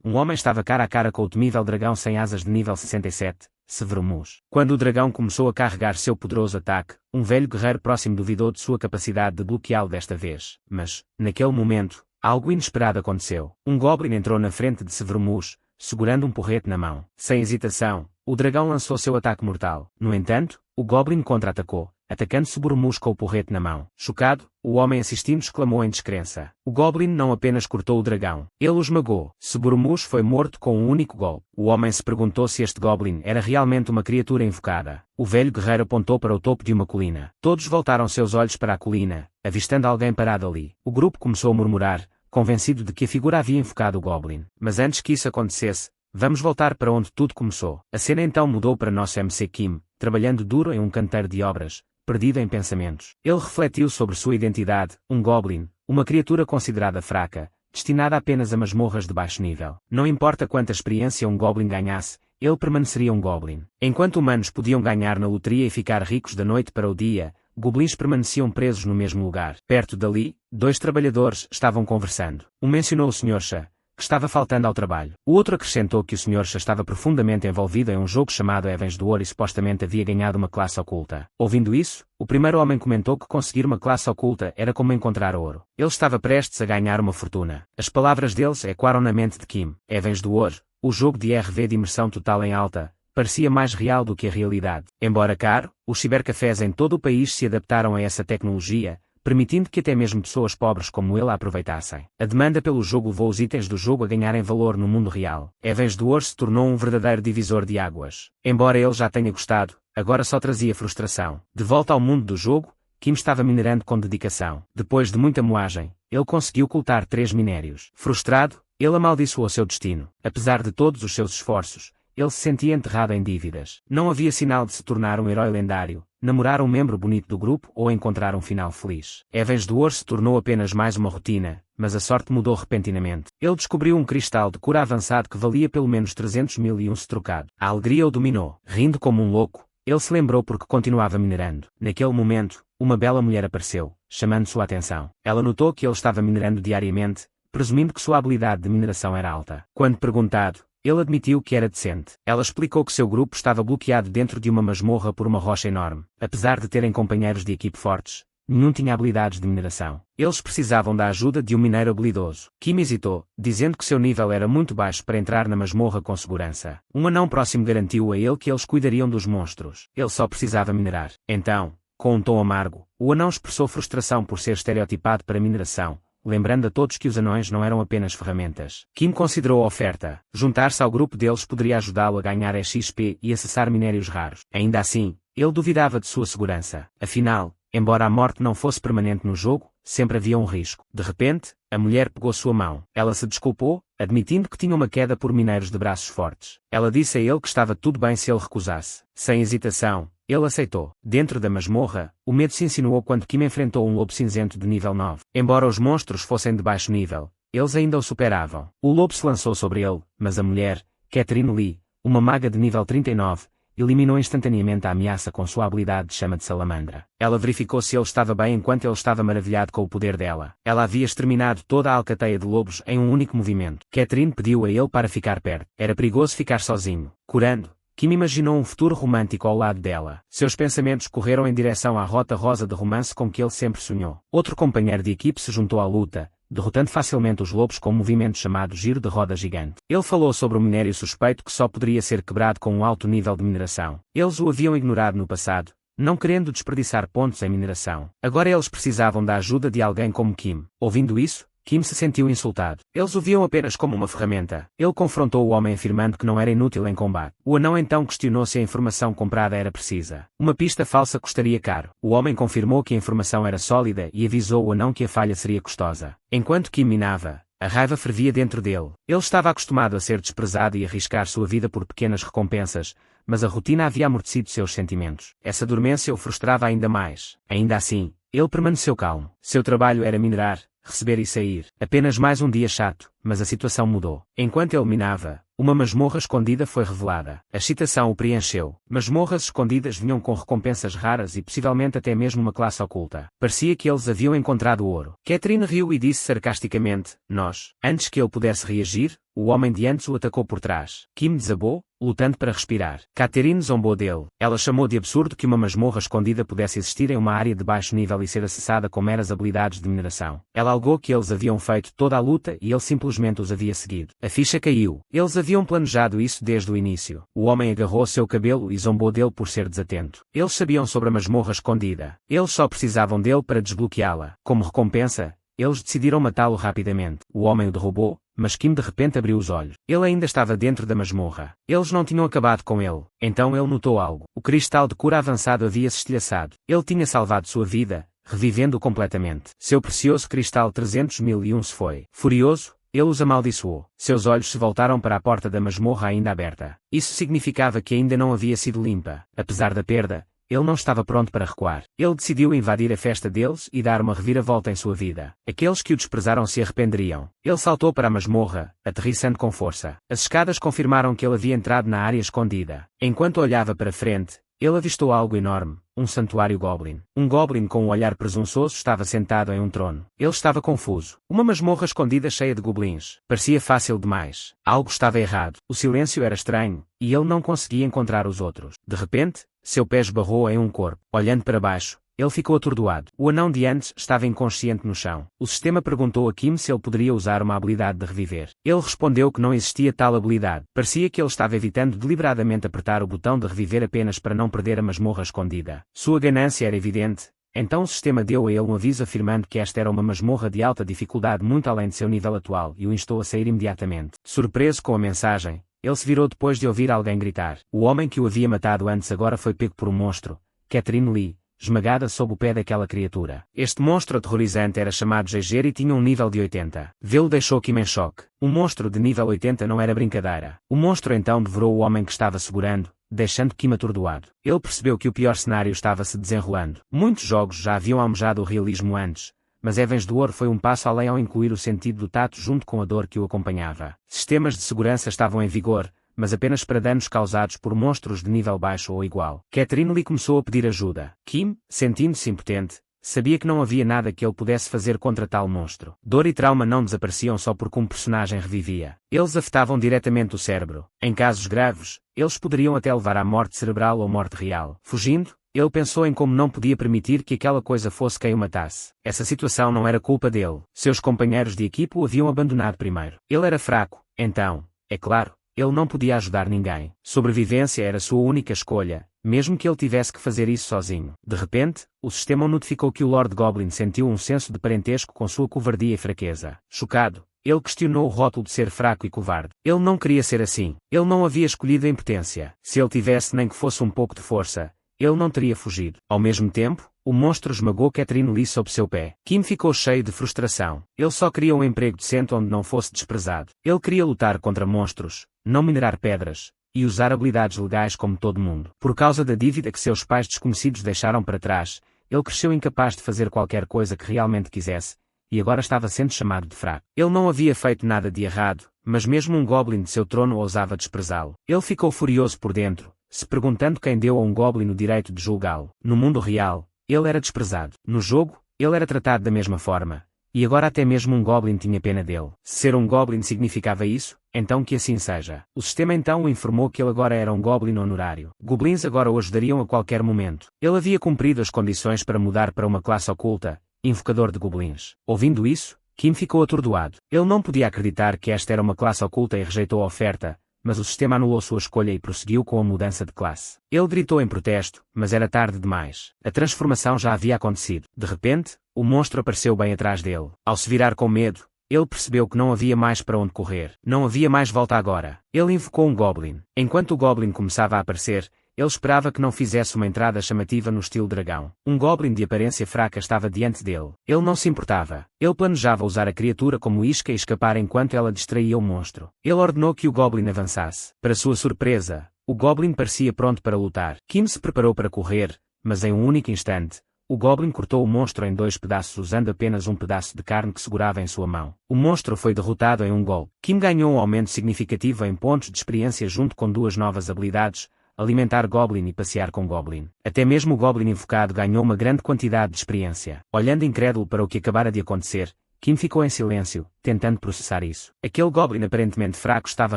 um homem estava cara a cara com o temível dragão sem asas de nível 67, Severus. Quando o dragão começou a carregar seu poderoso ataque, um velho guerreiro próximo duvidou de sua capacidade de bloqueá-lo desta vez. Mas, naquele momento, algo inesperado aconteceu. Um goblin entrou na frente de Severus, segurando um porrete na mão. Sem hesitação, o dragão lançou seu ataque mortal. No entanto, o goblin contra-atacou, atacando Severus com o porrete na mão. Chocado, o homem assistindo exclamou em descrença. O goblin não apenas cortou o dragão, ele o esmagou. Severus foi morto com um único golpe. O homem se perguntou se este goblin era realmente uma criatura invocada. O velho guerreiro apontou para o topo de uma colina. Todos voltaram seus olhos para a colina, avistando alguém parado ali. O grupo começou a murmurar, convencido de que a figura havia invocado o goblin. Mas antes que isso acontecesse, vamos voltar para onde tudo começou. A cena então mudou para nosso MC Kim, trabalhando duro em um canteiro de obras, perdido em pensamentos. Ele refletiu sobre sua identidade, um goblin, uma criatura considerada fraca, destinada apenas a masmorras de baixo nível. Não importa quanta experiência um goblin ganhasse, ele permaneceria um goblin. Enquanto humanos podiam ganhar na loteria e ficar ricos da noite para o dia, goblins permaneciam presos no mesmo lugar. Perto dali, dois trabalhadores estavam conversando. Um mencionou o Sr. Sha, que estava faltando ao trabalho. O outro acrescentou que o Sr. Sha estava profundamente envolvido em um jogo chamado Heavens do Ouro e supostamente havia ganhado uma classe oculta. Ouvindo isso, o primeiro homem comentou que conseguir uma classe oculta era como encontrar ouro. Ele estava prestes a ganhar uma fortuna. As palavras deles ecoaram na mente de Kim. Heavens do Ouro, o jogo de RV de imersão total em alta, parecia mais real do que a realidade. Embora caro, os cibercafés em todo o país se adaptaram a essa tecnologia, permitindo que até mesmo pessoas pobres como ele a aproveitassem. A demanda pelo jogo levou os itens do jogo a ganharem valor no mundo real. Heavens do Ouro se tornou um verdadeiro divisor de águas. Embora ele já tenha gostado, agora só trazia frustração. De volta ao mundo do jogo, Kim estava minerando com dedicação. Depois de muita moagem, ele conseguiu coletar 3 minérios. Frustrado, ele amaldiçoou seu destino. Apesar de todos os seus esforços, ele se sentia enterrado em dívidas. Não havia sinal de se tornar um herói lendário, namorar um membro bonito do grupo ou encontrar um final feliz. Heavens do Ouro se tornou apenas mais uma rotina, mas a sorte mudou repentinamente. Ele descobriu um cristal de cura avançado que valia pelo menos 300.001 se trocado. A alegria o dominou. Rindo como um louco, ele se lembrou porque continuava minerando. Naquele momento, uma bela mulher apareceu, chamando sua atenção. Ela notou que ele estava minerando diariamente, presumindo que sua habilidade de mineração era alta. Quando perguntado, ele admitiu que era decente. Ela explicou que seu grupo estava bloqueado dentro de uma masmorra por uma rocha enorme. Apesar de terem companheiros de equipe fortes, nenhum tinha habilidades de mineração. Eles precisavam da ajuda de um mineiro habilidoso. Kim hesitou, dizendo que seu nível era muito baixo para entrar na masmorra com segurança. Um anão próximo garantiu a ele que eles cuidariam dos monstros. Ele só precisava minerar. Então, com um tom amargo, o anão expressou frustração por ser estereotipado para mineração, lembrando a todos que os anões não eram apenas ferramentas. Kim considerou a oferta. Juntar-se ao grupo deles poderia ajudá-lo a ganhar XP e acessar minérios raros. Ainda assim, ele duvidava de sua segurança. Afinal, embora a morte não fosse permanente no jogo, sempre havia um risco. De repente, a mulher pegou sua mão. Ela se desculpou, admitindo que tinha uma queda por mineiros de braços fortes. Ela disse a ele que estava tudo bem se ele recusasse. Sem hesitação, ele aceitou. Dentro da masmorra, o medo se insinuou quando Kim enfrentou um lobo cinzento de nível 9. Embora os monstros fossem de baixo nível, eles ainda o superavam. O lobo se lançou sobre ele, mas a mulher, Catherine Lee, uma maga de nível 39, eliminou instantaneamente a ameaça com sua habilidade de chama de salamandra. Ela verificou se ele estava bem enquanto ele estava maravilhado com o poder dela. Ela havia exterminado toda a alcateia de lobos em um único movimento. Catherine pediu a ele para ficar perto. Era perigoso ficar sozinho. Curando, Kim imaginou um futuro romântico ao lado dela. Seus pensamentos correram em direção à rota rosa de romance com que ele sempre sonhou. Outro companheiro de equipe se juntou à luta, derrotando facilmente os lobos com um movimento chamado giro de roda gigante. Ele falou sobre um minério suspeito que só poderia ser quebrado com um alto nível de mineração. Eles o haviam ignorado no passado, não querendo desperdiçar pontos em mineração. Agora eles precisavam da ajuda de alguém como Kim. Ouvindo isso, Kim se sentiu insultado. Eles o viam apenas como uma ferramenta. Ele confrontou o homem afirmando que não era inútil em combate. O anão então questionou se a informação comprada era precisa. Uma pista falsa custaria caro. O homem confirmou que a informação era sólida e avisou o anão que a falha seria custosa. Enquanto Kim minava, a raiva fervia dentro dele. Ele estava acostumado a ser desprezado e arriscar sua vida por pequenas recompensas, mas a rotina havia amortecido seus sentimentos. Essa dormência o frustrava ainda mais. Ainda assim, ele permaneceu calmo. Seu trabalho era minerar, receber e sair. Apenas mais um dia chato, mas a situação mudou. Enquanto ele minava, uma masmorra escondida foi revelada. A excitação o preencheu. Masmorras escondidas vinham com recompensas raras e possivelmente até mesmo uma classe oculta. Parecia que eles haviam encontrado ouro. Catherine riu e disse sarcasticamente, nós. Antes que ele pudesse reagir, o homem de antes o atacou por trás. Kim desabou, lutando para respirar. Catherine zombou dele. Ela chamou de absurdo que uma masmorra escondida pudesse existir em uma área de baixo nível e ser acessada com meras habilidades de mineração. Ela alegou que eles haviam feito toda a luta e ele simplesmente os havia seguido. A ficha caiu. Eles haviam planejado isso desde o início. O homem agarrou seu cabelo e zombou dele por ser desatento. Eles sabiam sobre a masmorra escondida. Eles só precisavam dele para desbloqueá-la. Como recompensa, eles decidiram matá-lo rapidamente. O homem o derrubou, mas Kim de repente abriu os olhos. Ele ainda estava dentro da masmorra. Eles não tinham acabado com ele. Então ele notou algo. O cristal de cura avançado havia-se estilhaçado. Ele tinha salvado sua vida, revivendo-o completamente. Seu precioso cristal 300.001 se foi. Furioso, ele os amaldiçoou. Seus olhos se voltaram para a porta da masmorra ainda aberta. Isso significava que ainda não havia sido limpa. Apesar da perda, ele não estava pronto para recuar. Ele decidiu invadir a festa deles e dar uma reviravolta em sua vida. Aqueles que o desprezaram se arrependeriam. Ele saltou para a masmorra, aterrissando com força. As escadas confirmaram que ele havia entrado na área escondida. Enquanto olhava para frente, ele avistou algo enorme, um santuário goblin. Um goblin com um olhar presunçoso estava sentado em um trono. Ele estava confuso. Uma masmorra escondida cheia de goblins. Parecia fácil demais. Algo estava errado. O silêncio era estranho, e ele não conseguia encontrar os outros. De repente, seu pé esbarrou em um corpo. Olhando para baixo, ele ficou atordoado. O anão de antes estava inconsciente no chão. O sistema perguntou a Kim se ele poderia usar uma habilidade de reviver. Ele respondeu que não existia tal habilidade. Parecia que ele estava evitando deliberadamente apertar o botão de reviver apenas para não perder a masmorra escondida. Sua ganância era evidente. Então o sistema deu a ele um aviso afirmando que esta era uma masmorra de alta dificuldade muito além de seu nível atual e o instou a sair imediatamente. Surpreso com a mensagem, ele se virou depois de ouvir alguém gritar. O homem que o havia matado antes agora foi pego por um monstro, Catherine Lee, esmagada sob o pé daquela criatura. Este monstro aterrorizante era chamado Jaeger e tinha um nível de 80. Vê-lo deixou Kim em choque. Um monstro de nível 80 não era brincadeira. O monstro então devorou o homem que estava segurando, deixando Kim atordoado. Ele percebeu que o pior cenário estava se desenrolando. Muitos jogos já haviam almejado o realismo antes, mas Heavens Door foi um passo além ao incluir o sentido do tato junto com a dor que o acompanhava. Sistemas de segurança estavam em vigor, mas apenas para danos causados por monstros de nível baixo ou igual. Catherine Lee começou a pedir ajuda. Kim, sentindo-se impotente, sabia que não havia nada que ele pudesse fazer contra tal monstro. Dor e trauma não desapareciam só porque um personagem revivia. Eles afetavam diretamente o cérebro. Em casos graves, eles poderiam até levar à morte cerebral ou morte real. Fugindo, ele pensou em como não podia permitir que aquela coisa fosse quem o matasse. Essa situação não era culpa dele. Seus companheiros de equipe o haviam abandonado primeiro. Ele era fraco, então, é claro, ele não podia ajudar ninguém. Sobrevivência era sua única escolha, mesmo que ele tivesse que fazer isso sozinho. De repente, o sistema o notificou que o Lord Goblin sentiu um senso de parentesco com sua covardia e fraqueza. Chocado, ele questionou o rótulo de ser fraco e covarde. Ele não queria ser assim. Ele não havia escolhido a impotência. Se ele tivesse nem que fosse um pouco de força, ele não teria fugido. Ao mesmo tempo, o monstro esmagou Catherine Lee sob seu pé. Kim ficou cheio de frustração. Ele só queria um emprego decente onde não fosse desprezado. Ele queria lutar contra monstros, não minerar pedras, e usar habilidades legais como todo mundo. Por causa da dívida que seus pais desconhecidos deixaram para trás, ele cresceu incapaz de fazer qualquer coisa que realmente quisesse, e agora estava sendo chamado de fraco. Ele não havia feito nada de errado, mas mesmo um goblin de seu trono ousava desprezá-lo. Ele ficou furioso por dentro, se perguntando quem deu a um goblin o direito de julgá-lo. No mundo real, ele era desprezado. No jogo, ele era tratado da mesma forma. E agora até mesmo um goblin tinha pena dele. Se ser um goblin significava isso, então que assim seja. O sistema então o informou que ele agora era um goblin honorário. Goblins agora o ajudariam a qualquer momento. Ele havia cumprido as condições para mudar para uma classe oculta, invocador de goblins. Ouvindo isso, Kim ficou atordoado. Ele não podia acreditar que esta era uma classe oculta e rejeitou a oferta, mas o sistema anulou sua escolha e prosseguiu com a mudança de classe. Ele gritou em protesto, mas era tarde demais. A transformação já havia acontecido. De repente, o monstro apareceu bem atrás dele. Ao se virar com medo, ele percebeu que não havia mais para onde correr. Não havia mais volta agora. Ele invocou um goblin. Enquanto o goblin começava a aparecer, ele esperava que não fizesse uma entrada chamativa no estilo dragão. Um goblin de aparência fraca estava diante dele. Ele não se importava. Ele planejava usar a criatura como isca e escapar enquanto ela distraía o monstro. Ele ordenou que o goblin avançasse. Para sua surpresa, o goblin parecia pronto para lutar. Kim se preparou para correr, mas em um único instante, o goblin cortou o monstro em 2 pedaços usando apenas um pedaço de carne que segurava em sua mão. O monstro foi derrotado em um golpe. Kim ganhou um aumento significativo em pontos de experiência junto com 2 novas habilidades, alimentar Goblin e passear com Goblin. Até mesmo o Goblin invocado ganhou uma grande quantidade de experiência. Olhando incrédulo para o que acabara de acontecer, Kim ficou em silêncio, tentando processar isso. Aquele Goblin aparentemente fraco estava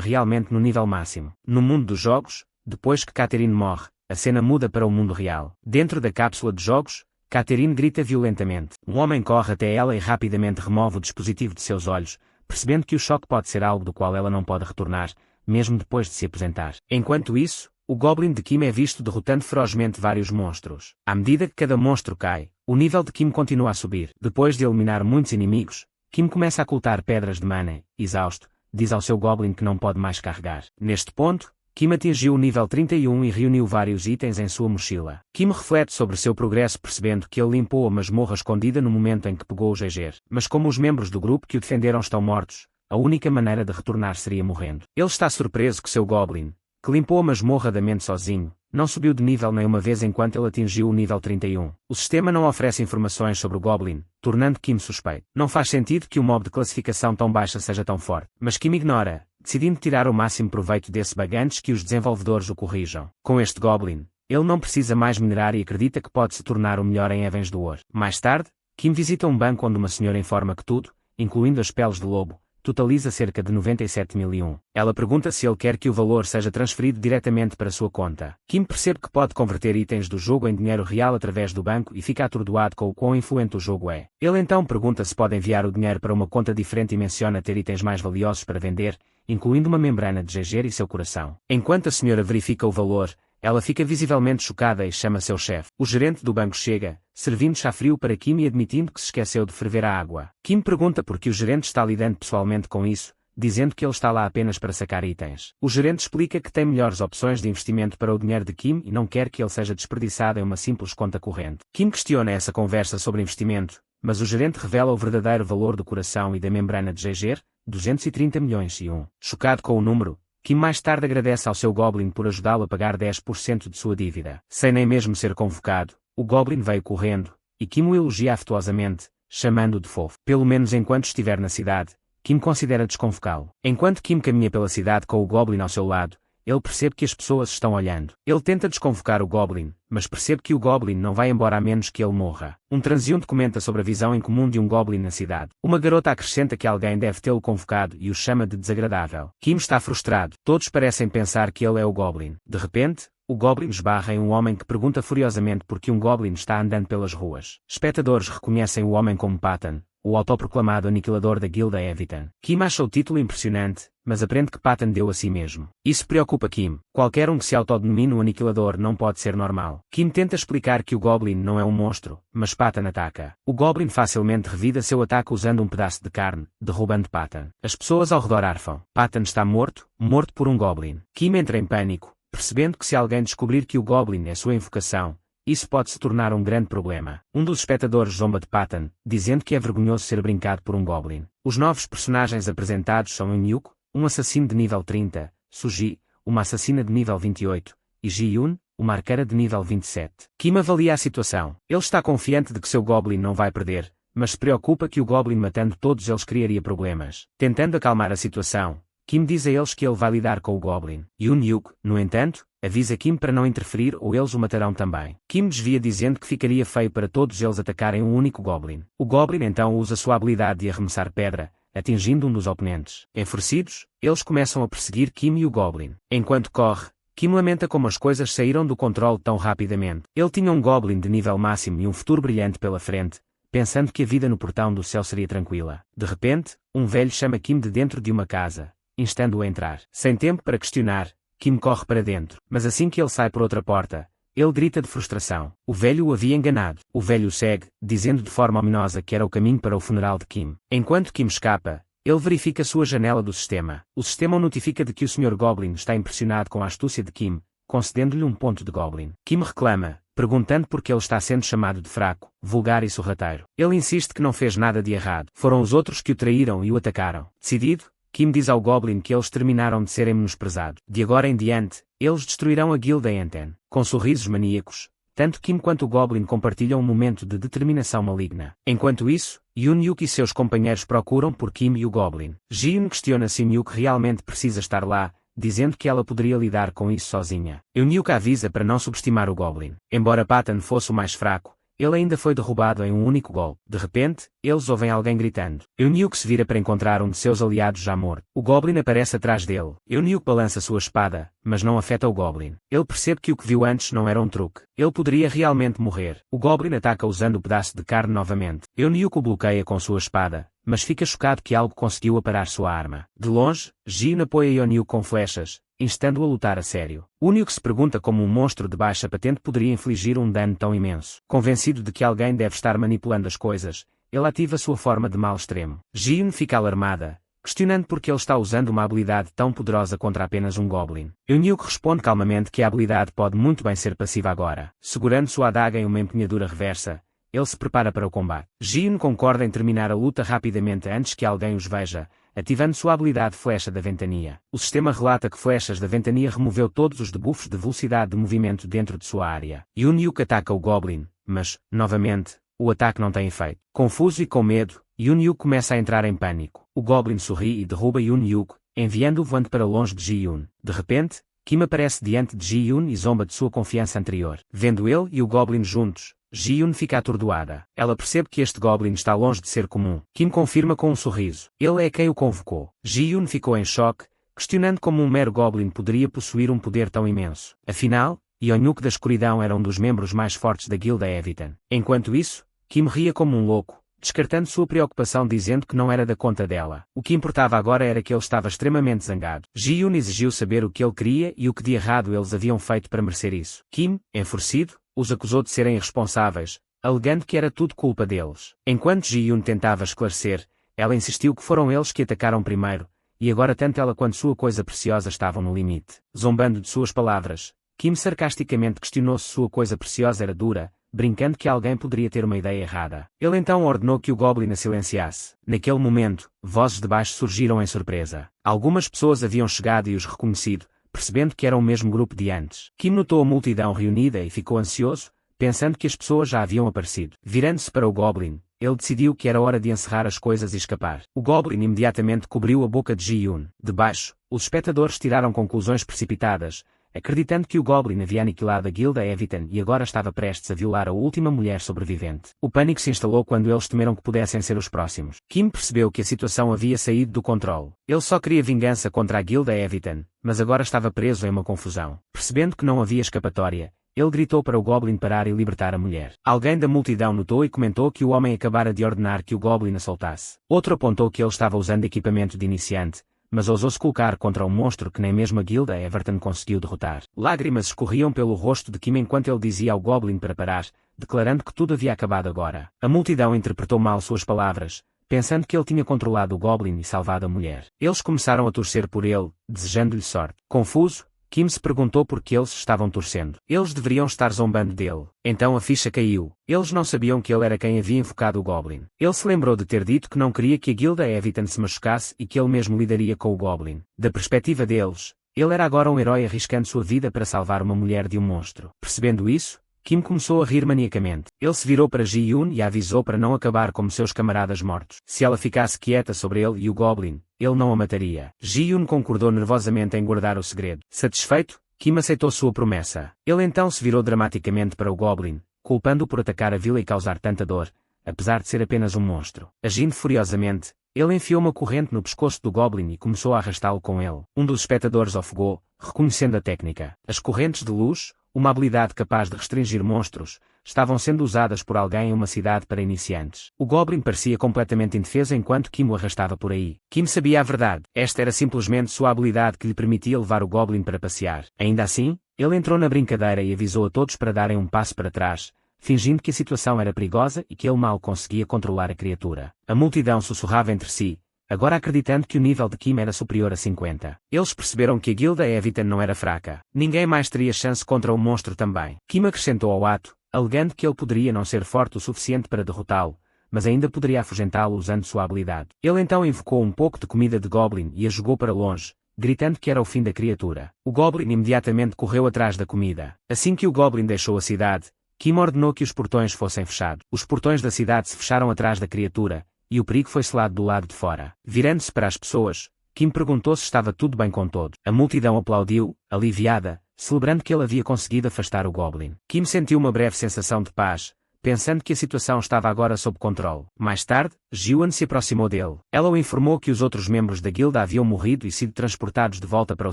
realmente no nível máximo. No mundo dos jogos, depois que Catherine morre, a cena muda para o mundo real. Dentro da cápsula de jogos, Catherine grita violentamente. Um homem corre até ela e rapidamente remove o dispositivo de seus olhos, percebendo que o choque pode ser algo do qual ela não pode retornar, mesmo depois de se aposentar. Enquanto isso, o Goblin de Kim é visto derrotando ferozmente vários monstros. À medida que cada monstro cai, o nível de Kim continua a subir. Depois de eliminar muitos inimigos, Kim começa a ocultar pedras de mana. Exausto, diz ao seu Goblin que não pode mais carregar. Neste ponto, Kim atingiu o nível 31 e reuniu vários itens em sua mochila. Kim reflete sobre seu progresso percebendo que ele limpou a masmorra escondida no momento em que pegou o GG. Mas como os membros do grupo que o defenderam estão mortos, a única maneira de retornar seria morrendo. Ele está surpreso que seu Goblin, que limpou a masmorra da mente sozinho, não subiu de nível nem uma vez enquanto ele atingiu o nível 31. O sistema não oferece informações sobre o Goblin, tornando Kim suspeito. Não faz sentido que um mob de classificação tão baixa seja tão forte. Mas Kim ignora, decidindo tirar o máximo proveito desse bug antes que os desenvolvedores o corrijam. Com este Goblin, ele não precisa mais minerar e acredita que pode se tornar o melhor em Evans do Ouro. Mais tarde, Kim visita um banco onde uma senhora informa que tudo, incluindo as peles de lobo, totaliza cerca de 97.001. Ela pergunta se ele quer que o valor seja transferido diretamente para sua conta. Kim percebe que pode converter itens do jogo em dinheiro real através do banco e fica atordoado com o quão influente o jogo é. Ele então pergunta se pode enviar o dinheiro para uma conta diferente e menciona ter itens mais valiosos para vender, incluindo uma membrana de GG e seu coração. Enquanto a senhora verifica o valor, ela fica visivelmente chocada e chama seu chefe. O gerente do banco chega, servindo chá frio para Kim e admitindo que se esqueceu de ferver a água. Kim pergunta por que o gerente está lidando pessoalmente com isso, dizendo que ele está lá apenas para sacar itens. O gerente explica que tem melhores opções de investimento para o dinheiro de Kim e não quer que ele seja desperdiçado em uma simples conta corrente. Kim questiona essa conversa sobre investimento, mas o gerente revela o verdadeiro valor do coração e da membrana de GG, 230.001. Chocado com o número, Kim mais tarde agradece ao seu Goblin por ajudá-lo a pagar 10% de sua dívida. Sem nem mesmo ser convocado, o Goblin veio correndo, e Kim o elogia afetuosamente, chamando-o de fofo. Pelo menos enquanto estiver na cidade, Kim considera desconvocá-lo. Enquanto Kim caminha pela cidade com o Goblin ao seu lado, ele percebe que as pessoas estão olhando. Ele tenta desconvocar o Goblin, mas percebe que o Goblin não vai embora a menos que ele morra. Um transeunte comenta sobre a visão em comum de um Goblin na cidade. Uma garota acrescenta que alguém deve tê-lo convocado e o chama de desagradável. Kim está frustrado. Todos parecem pensar que ele é o Goblin. De repente, o Goblin esbarra em um homem que pergunta furiosamente por que um Goblin está andando pelas ruas. Espectadores reconhecem o homem como Patton, o autoproclamado aniquilador da Guilda Evitan. Kim acha o título impressionante, mas aprende que Patton deu a si mesmo. Isso preocupa Kim. Qualquer um que se autodenomine um aniquilador não pode ser normal. Kim tenta explicar que o Goblin não é um monstro, mas Patton ataca. O Goblin facilmente revida seu ataque usando um pedaço de carne, derrubando Patton. As pessoas ao redor arfam. Patton está morto por um Goblin. Kim entra em pânico, percebendo que se alguém descobrir que o Goblin é sua invocação, isso pode se tornar um grande problema. Um dos espectadores zomba de Patton, dizendo que é vergonhoso ser brincado por um Goblin. Os novos personagens apresentados são Eun-Yuke, um assassino de nível 30, Suji, uma assassina de nível 28, e Ji-Yoon, uma arqueira de nível 27. Kim avalia a situação. Ele está confiante de que seu Goblin não vai perder, mas se preocupa que o Goblin matando todos eles criaria problemas. Tentando acalmar a situação, Kim diz a eles que ele vai lidar com o Goblin. Eun-Yuke, no entanto, avisa Kim para não interferir ou eles o matarão também. Kim desvia dizendo que ficaria feio para todos eles atacarem um único Goblin. O Goblin então usa sua habilidade de arremessar pedra, atingindo um dos oponentes. Enfurecidos, eles começam a perseguir Kim e o Goblin. Enquanto corre, Kim lamenta como as coisas saíram do controle tão rapidamente. Ele tinha um Goblin de nível máximo e um futuro brilhante pela frente, pensando que a vida no portão do céu seria tranquila. De repente, um velho chama Kim de dentro de uma casa, instando-o a entrar. Sem tempo para questionar, Kim corre para dentro. Mas assim que ele sai por outra porta, ele grita de frustração. O velho o havia enganado. O velho o segue, dizendo de forma ominosa que era o caminho para o funeral de Kim. Enquanto Kim escapa, ele verifica sua janela do sistema. O sistema o notifica de que o Sr. Goblin está impressionado com a astúcia de Kim, concedendo-lhe um ponto de Goblin. Kim reclama, perguntando por que ele está sendo chamado de fraco, vulgar e sorrateiro. Ele insiste que não fez nada de errado. Foram os outros que o traíram e o atacaram. Decidido, Kim diz ao Goblin que eles terminaram de serem menosprezados. De agora em diante, eles destruirão a Guilda Enten. Com sorrisos maníacos, tanto Kim quanto o Goblin compartilham um momento de determinação maligna. Enquanto isso, Eun-Yuke e seus companheiros procuram por Kim e o Goblin. Ji-Yoon questiona se Eun-Yuke realmente precisa estar lá, dizendo que ela poderia lidar com isso sozinha. Eun-Yuke avisa para não subestimar o Goblin. Embora Patton fosse o mais fraco, ele ainda foi derrubado em um único golpe. De repente, eles ouvem alguém gritando. Eunuco se vira para encontrar um de seus aliados já morto. O Goblin aparece atrás dele. Eunuco balança sua espada, mas não afeta o Goblin. Ele percebe que o que viu antes não era um truque. Ele poderia realmente morrer. O Goblin ataca usando o pedaço de carne novamente. Eunuco o bloqueia com sua espada, mas fica chocado que algo conseguiu aparar sua arma. De longe, Ji-Yun apoia Eunuco com flechas, instando-o a lutar a sério. Eunuco se pergunta como um monstro de baixa patente poderia infligir um dano tão imenso. Convencido de que alguém deve estar manipulando as coisas, ele ativa sua forma de mal extremo. Ji-Yun fica alarmada, questionando por que ele está usando uma habilidade tão poderosa contra apenas um Goblin. Eunuco responde calmamente que a habilidade pode muito bem ser passiva agora. Segurando sua adaga em uma empunhadura reversa, ele se prepara para o combate. Ji-Yun concorda em terminar a luta rapidamente antes que alguém os veja, ativando sua habilidade Flecha da Ventania. O sistema relata que Flechas da Ventania removeu todos os debuffs de velocidade de movimento dentro de sua área. Eunuco ataca o Goblin, mas, novamente, o ataque não tem efeito. Confuso e com medo, Eunuco começa a entrar em pânico. O Goblin sorri e derruba Eunuco, enviando-o voando para longe de Ji-Yun. De repente, Kim aparece diante de Ji-Yun e zomba de sua confiança anterior. Vendo ele e o Goblin juntos, Ji-Yun fica atordoada. Ela percebe que este Goblin está longe de ser comum. Kim confirma com um sorriso. Ele é quem o convocou. Ji-Yun ficou em choque, questionando como um mero Goblin poderia possuir um poder tão imenso. Afinal, Eunuco da Escuridão era um dos membros mais fortes da Guilda Evitan. Enquanto isso, Kim ria como um louco, descartando sua preocupação dizendo que não era da conta dela. O que importava agora era que ele estava extremamente zangado. Ji-Yun exigiu saber o que ele queria e o que de errado eles haviam feito para merecer isso. Kim, enfurecido, os acusou de serem irresponsáveis, alegando que era tudo culpa deles. Enquanto Ji-Yun tentava esclarecer, ela insistiu que foram eles que atacaram primeiro, e agora tanto ela quanto sua coisa preciosa estavam no limite. Zombando de suas palavras, Kim sarcasticamente questionou se sua coisa preciosa era dura, brincando que alguém poderia ter uma ideia errada. Ele então ordenou que o Goblin a silenciasse. Naquele momento, vozes de baixo surgiram em surpresa. Algumas pessoas haviam chegado e os reconhecido, percebendo que era o mesmo grupo de antes. Kim notou a multidão reunida e ficou ansioso, pensando que as pessoas já haviam aparecido. Virando-se para o Goblin, ele decidiu que era hora de encerrar as coisas e escapar. O Goblin imediatamente cobriu a boca de Ji-Yun. De baixo, os espectadores tiraram conclusões precipitadas, acreditando que o Goblin havia aniquilado a Guilda Evitan e agora estava prestes a violar a última mulher sobrevivente. O pânico se instalou quando eles temeram que pudessem ser os próximos. Kim percebeu que a situação havia saído do controle. Ele só queria vingança contra a Guilda Evitan, mas agora estava preso em uma confusão. Percebendo que não havia escapatória, ele gritou para o Goblin parar e libertar a mulher. Alguém da multidão notou e comentou que o homem acabara de ordenar que o Goblin a soltasse. Outro apontou que ele estava usando equipamento de iniciante, mas ousou-se colocar contra um monstro que nem mesmo a Guilda Everton conseguiu derrotar. Lágrimas escorriam pelo rosto de Kim enquanto ele dizia ao Goblin para parar, declarando que tudo havia acabado agora. A multidão interpretou mal suas palavras, pensando que ele tinha controlado o Goblin e salvado a mulher. Eles começaram a torcer por ele, desejando-lhe sorte. Confuso, Kim se perguntou por que eles estavam torcendo. Eles deveriam estar zombando dele. Então a ficha caiu. Eles não sabiam que ele era quem havia invocado o Goblin. Ele se lembrou de ter dito que não queria que a Guilda Evitan se machucasse e que ele mesmo lidaria com o Goblin. Da perspectiva deles, ele era agora um herói arriscando sua vida para salvar uma mulher de um monstro. Percebendo isso, Kim começou a rir maniacamente. Ele se virou para Ji-Yun e a avisou para não acabar como seus camaradas mortos. Se ela ficasse quieta sobre ele e o Goblin, ele não a mataria. Ji-Yun concordou nervosamente em guardar o segredo. Satisfeito, Kim aceitou sua promessa. Ele então se virou dramaticamente para o Goblin, culpando-o por atacar a vila e causar tanta dor, apesar de ser apenas um monstro. Agindo furiosamente, ele enfiou uma corrente no pescoço do Goblin e começou a arrastá-lo com ele. Um dos espectadores ofegou, reconhecendo a técnica. As correntes de luz, uma habilidade capaz de restringir monstros, estavam sendo usadas por alguém em uma cidade para iniciantes. O Goblin parecia completamente indefeso enquanto Kim o arrastava por aí. Kim sabia a verdade. Esta era simplesmente sua habilidade que lhe permitia levar o Goblin para passear. Ainda assim, ele entrou na brincadeira e avisou a todos para darem um passo para trás, fingindo que a situação era perigosa e que ele mal conseguia controlar a criatura. A multidão sussurrava entre si, agora acreditando que o nível de Kim era superior a 50. Eles perceberam que a Guilda Evitan não era fraca. Ninguém mais teria chance contra o monstro também. Kim acrescentou ao ato, alegando que ele poderia não ser forte o suficiente para derrotá-lo, mas ainda poderia afugentá-lo usando sua habilidade. Ele então invocou um pouco de comida de Goblin e a jogou para longe, gritando que era o fim da criatura. O Goblin imediatamente correu atrás da comida. Assim que o Goblin deixou a cidade, Kim ordenou que os portões fossem fechados. Os portões da cidade se fecharam atrás da criatura, e o perigo foi selado do lado de fora. Virando-se para as pessoas, Kim perguntou se estava tudo bem com todos. A multidão aplaudiu, aliviada, celebrando que ele havia conseguido afastar o Goblin. Kim sentiu uma breve sensação de paz, pensando que a situação estava agora sob controle. Mais tarde, Ji-Won se aproximou dele. Ela o informou que os outros membros da guilda haviam morrido e sido transportados de volta para o